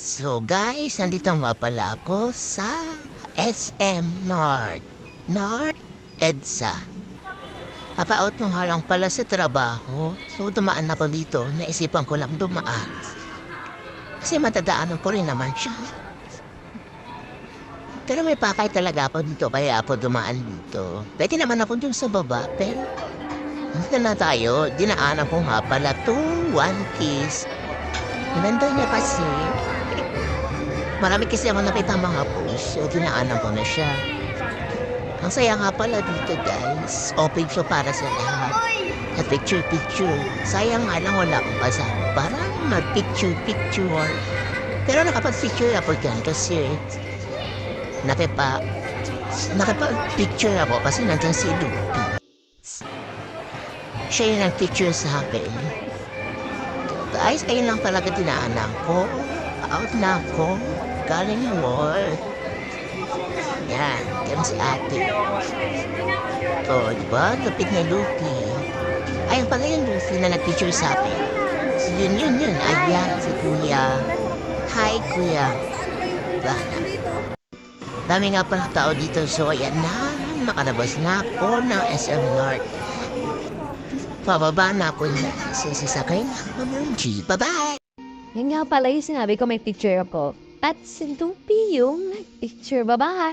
So guys, nandito nga pala ako sa SM North EDSA. Papaot nung halang pala sa trabaho. So dumaan ako dito, naisipan ko lang dumaan. Kasi matadaanan ko rin naman siya. Pero may pakay talaga ako dito, kaya ako dumaan dito. Pwede naman ako dun sa baba, pero dito na tayo. Dinaanan ko nga pala to One Kiss. Ganda niya kasi. Marami kasi ako nakita mga post, so dinaanan ko na siya. Ang saya nga pala dito guys, open siya para sa lahat. At picture. Sayang nga lang wala akong kasama para mag-picture. Pero nakapag-picture ako dyan kasi nakapag-picture ako kasi nandyan si Lupi. Siya yung nag-picture sa akin. Guys, ayun lang talaga dinaanan ko. Out na ako. Galing ng work. Yan, yan si ate. O, diba? Lupit na Lupi. Ayun pala yung Lupi na nag-picture sa akin. So, yun. Ayan, si Kuya. Hi, Kuya. Diba? Dami nga pala tao dito. So, ayan na. Makalabas na ako ng SM North. Pababa na ako na. Sasakay na ako ng jeep. Bye-bye! Yan nga pala yung sinabi ko may picture ako. At si Lupi yung nag-picture. Bye-bye!